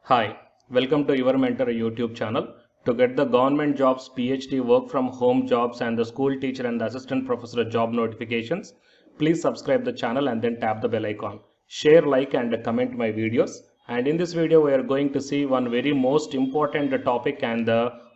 Hi, welcome to Your Mentor YouTube channel. To get the government jobs, PhD, work from home jobs and the school teacher and the assistant professor job notifications, please subscribe the channel and then tap the bell icon. Share, like and comment my videos. And in this video, we are going to see one very most important topic and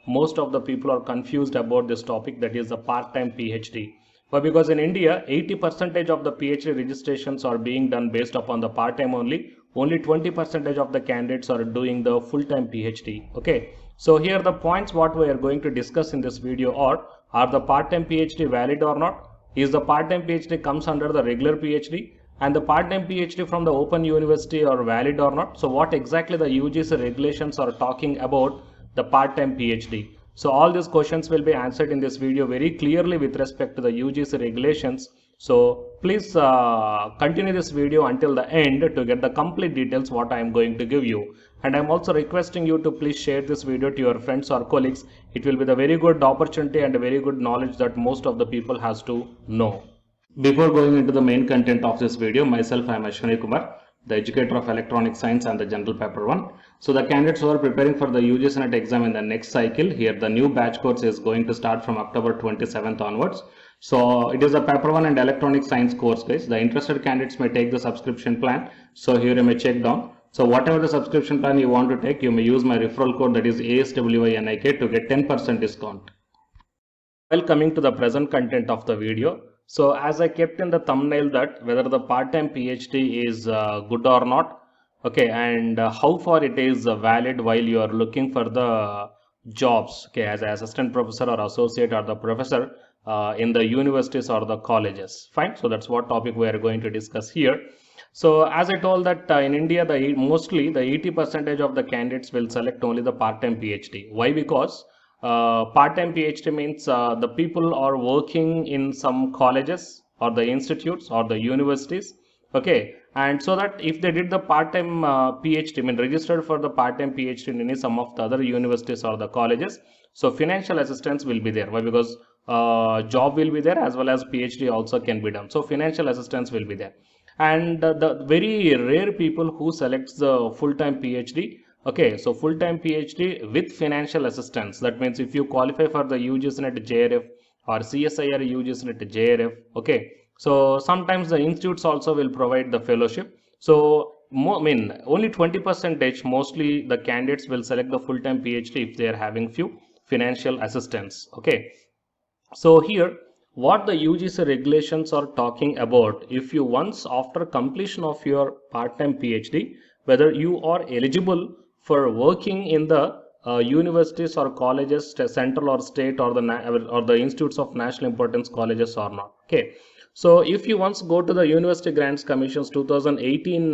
most of the people are confused about this topic, that is the part-time PhD. But because in India, 80% of the PhD registrations are being done based upon the part-time only 20% of the candidates are doing the full-time PhD. Okay, so here the points what we are going to discuss in this video are the part-time PhD valid or not? Is the part-time PhD comes under the regular PhD? And the part-time PhD from the open university are valid or not? So what exactly the UGC regulations are talking about the part-time PhD? So all these questions will be answered in this video very clearly with respect to the UGC regulations. So please continue this video until the end to get the complete details what I am going to give you. And I am also requesting you to please share this video to your friends or colleagues. It will be the very good opportunity and a very good knowledge that most of the people has to know. Before going into the main content of this video, myself I am Ashwani Kumar, the educator of electronic science and the general paper 1. So the candidates who are preparing for the UGC NET exam in the next cycle, here the new batch course is going to start from October 27th onwards. So it is a paper 1 and electronic science course, guys. The interested candidates may take the subscription plan. So here you may check down. So whatever the subscription plan you want to take, you may use my referral code, that is ASWINIK, to get 10% discount. Well, coming to the present content of the video. So as I kept in the thumbnail that whether the part-time PhD is good or not, okay, and how far it is valid while you are looking for the jobs, okay, as an assistant professor or associate or the professor in the universities or the colleges. Fine. So that's what topic we are going to discuss here. So as I told that in India, mostly the 80% of the candidates will select only the part-time PhD. Why? Because part-time PhD means the people are working in some colleges or the institutes or the universities, okay, and so that if they did the part-time PhD, I mean registered for the part-time PhD in any some of the other universities or the colleges, so financial assistance will be there. Why? Because job will be there as well as PhD also can be done, so financial assistance will be there. And the very rare people who selects the full-time PhD. Okay, so full-time PhD with financial assistance. That means if you qualify for the UGC NET JRF or CSIR UGC NET JRF, okay, so sometimes the institutes also will provide the fellowship. So only 20% mostly the candidates will select the full-time PhD if they are having few financial assistance. Okay, so here what the UGC regulations are talking about, if you once after completion of your part-time PhD, whether you are eligible for working in the universities or colleges, central or state or the institutes of national importance colleges or not. Okay, so if you once go to the University Grants Commission's 2018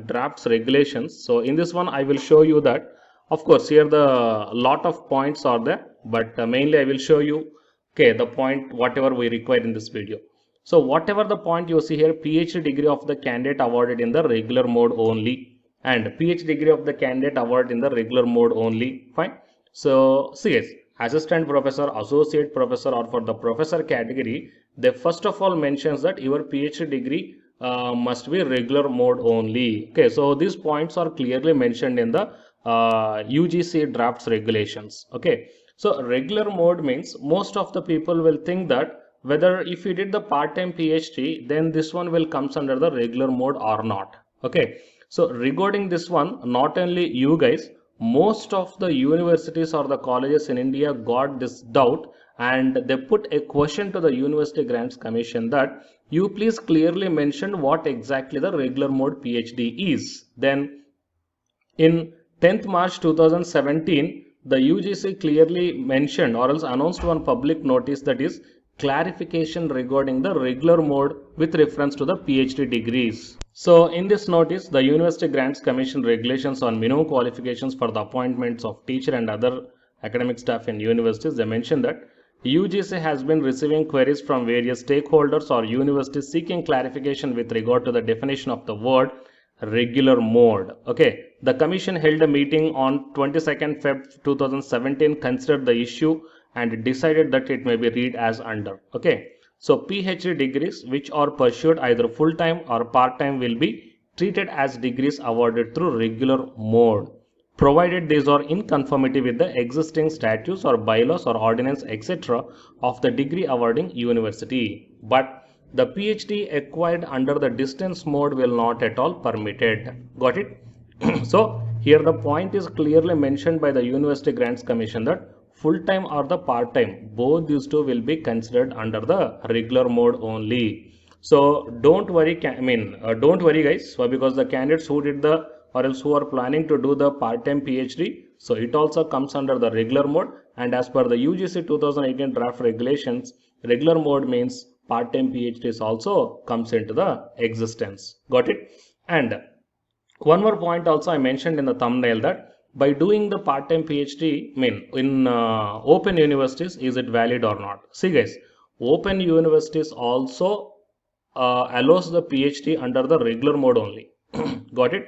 drafts regulations, so in this one I will show you that, of course here the lot of points are there, but mainly I will show you, okay, the point whatever we require in this video. So whatever the point you see here, PhD degree of the candidate awarded in the regular mode only, and PhD degree of the candidate awarded in the regular mode only. Fine. So see guys, assistant professor, associate professor, or for the professor category, they first of all mentions that your PhD degree must be regular mode only. Okay, so these points are clearly mentioned in the UGC drafts regulations. Okay, so regular mode means most of the people will think that whether if you did the part-time PhD, then this one will comes under the regular mode or not. Okay, so regarding this one, not only you guys, most of the universities or the colleges in India got this doubt, and they put a question to the University Grants Commission that you please clearly mention what exactly the regular mode PhD is. Then in 10th March 2017, the UGC clearly mentioned or else announced one public notice, that is clarification regarding the regular mode with reference to the PhD degrees. So in this notice, the University Grants Commission regulations on minimum qualifications for the appointments of teacher and other academic staff in universities, they mention that UGC has been receiving queries from various stakeholders or universities seeking clarification with regard to the definition of the word regular mode. Okay, the commission held a meeting on 22nd Feb 2017, considered the issue and decided that it may be read as under. Okay, so PhD degrees which are pursued either full-time or part-time will be treated as degrees awarded through regular mode. provided these are in conformity with the existing statutes or bylaws or ordinance etc. of the degree awarding university. But the PhD acquired under the distance mode will not at all permitted. Got it? So here the point is clearly mentioned by the University Grants Commission that full-time or the part-time, both these two will be considered under the regular mode only. So don't worry, don't worry guys, because the candidates who did the or else who are planning to do the part-time PhD, so it also comes under the regular mode, and as per the UGC 2018 draft regulations, regular mode means part-time PhDs also comes into the existence. Got it? And one more point also I mentioned in the thumbnail that by doing the part-time PhD, in open universities, is it valid or not? See guys, open universities also allows the PhD under the regular mode only. Got it?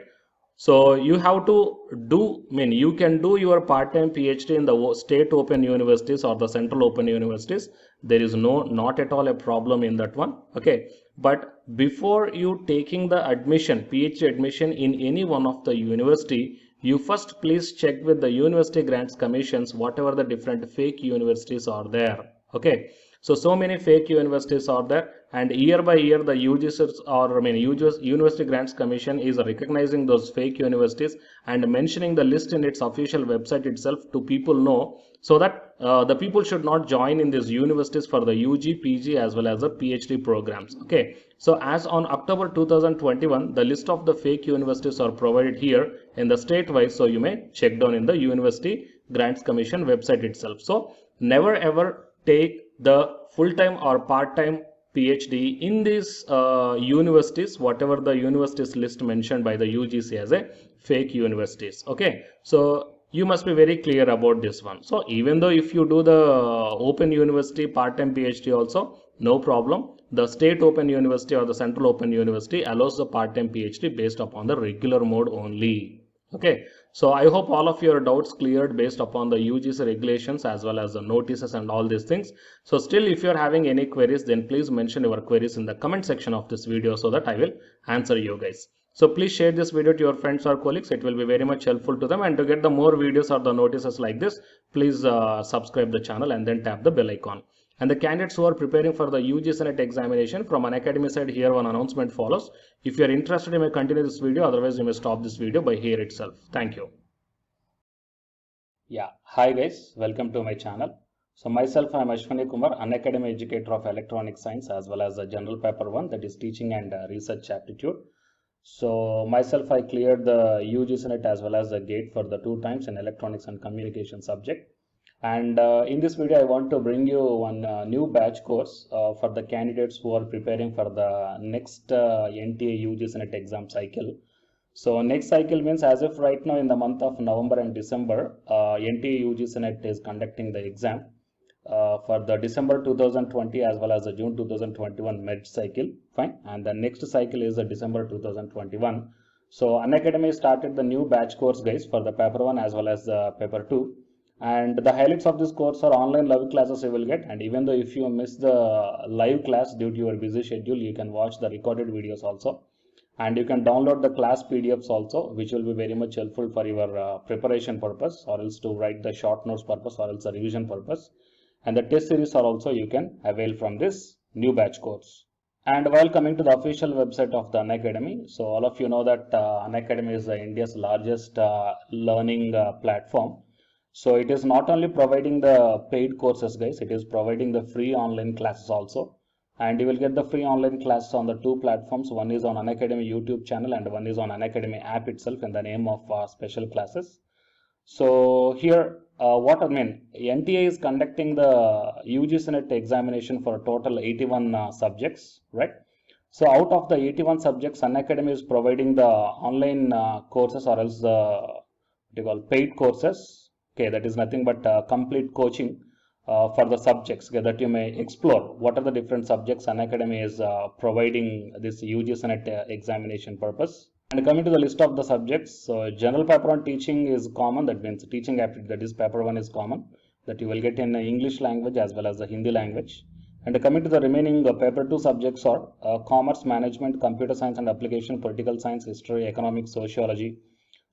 So you have to do, you can do your part-time PhD in the state open universities or the central open universities. There is not at all a problem in that one. Okay. But before you taking the admission, PhD admission in any one of the university, you first please check with the University Grants Commissions, whatever the different fake universities are there. Okay. So many fake universities are there, and year by year the University Grants Commission is recognizing those fake universities and mentioning the list in its official website itself to people know, so that the people should not join in these universities for the UG, PG as well as the PhD programs. Okay. So as on October 2021, the list of the fake universities are provided here in the state wise. So you may check down in the University Grants Commission website itself. So never ever take the full-time or part-time PhD in these universities, whatever the universities list mentioned by the UGC as a fake universities. Okay, so you must be very clear about this one. So even though if you do the open university part-time PhD also, no problem. The state open university or the central open university allows the part-time PhD based upon the regular mode only. Okay, so I hope all of your doubts cleared based upon the UGC regulations as well as the notices and all these things. So still, if you're having any queries, then please mention your queries in the comment section of this video so that I will answer you guys. So please share this video to your friends or colleagues. It will be very much helpful to them. And to get the more videos or the notices like this, please subscribe the channel and then tap the bell icon. And the candidates who are preparing for the UGC NET examination from Unacademy side, here one announcement follows. If you are interested, you may continue this video. Otherwise, you may stop this video by here itself. Thank you. Yeah. Hi guys. Welcome to my channel. So myself, I am Ashwani Kumar, Unacademy educator of electronic science as well as the general paper 1, that is teaching and research aptitude. So myself, I cleared the UGC NET as well as the GATE for the 2 times in electronics and communication subject. And in this video, I want to bring you one new batch course for the candidates who are preparing for the next NTA UGC NET exam cycle. So next cycle means as if right now in the month of November and December, NTA UGC NET is conducting the exam for the December 2020 as well as the June 2021 med cycle. Fine. And the next cycle is the December 2021. So Unacademy started the new batch course guys for the paper 1 as well as the paper 2. And the highlights of this course are online live classes you will get. And even though if you miss the live class due to your busy schedule, you can watch the recorded videos also. And you can download the class PDFs also, which will be very much helpful for your preparation purpose, or else to write the short notes purpose, or else the revision purpose. And the test series are also you can avail from this new batch course. And while coming to the official website of the Unacademy, so all of you know that Unacademy is India's largest learning platform. So it is not only providing the paid courses guys, it is providing the free online classes also. And you will get the free online classes on the 2 platforms. One is on Unacademy YouTube channel and one is on Unacademy app itself in the name of special classes. So here NTA is conducting the UGC NET examination for a total 81 subjects, right? So out of the 81 subjects, Unacademy is providing the online courses or else the paid courses. Okay, that is nothing but complete coaching for the subjects that you may explore. What are the different subjects Unacademy is providing this UGC NET examination purpose? And coming to the list of the subjects, so general paper 1 teaching is common. That means teaching aptitude, that is paper 1 is common, that you will get in English language as well as the Hindi language. And coming to the remaining paper 2 subjects are commerce, management, computer science and application, political science, history, economics, sociology,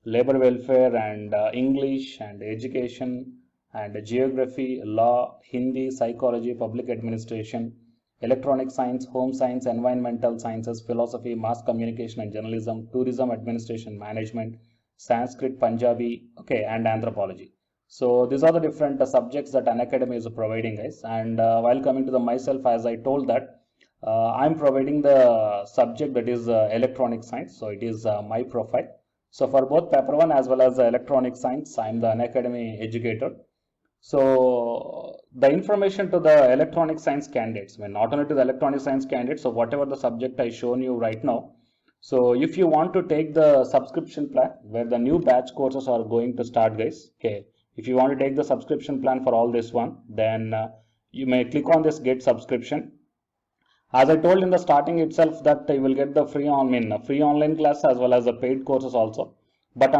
labor welfare and English and education and geography, law, Hindi, psychology, public administration, electronic science, home science, environmental sciences, philosophy, mass communication and journalism, tourism administration, management, Sanskrit, Punjabi, okay, and anthropology. So these are the different subjects that Unacademy is providing, guys. And while coming to the myself, as I told that I'm providing the subject that is electronic science. So it is my profile. So for both paper 1 as well as electronic science, I'm the Unacademy educator. So the information to the electronic science candidates, I mean, not only to the electronic science candidates, so whatever the subject I shown you right now. So if you want to take the subscription plan where the new batch courses are going to start, guys, okay, if you want to take the subscription plan for all this one, then you may click on this get subscription. As I told in the starting itself that you will get the free online class as well as the paid courses also. But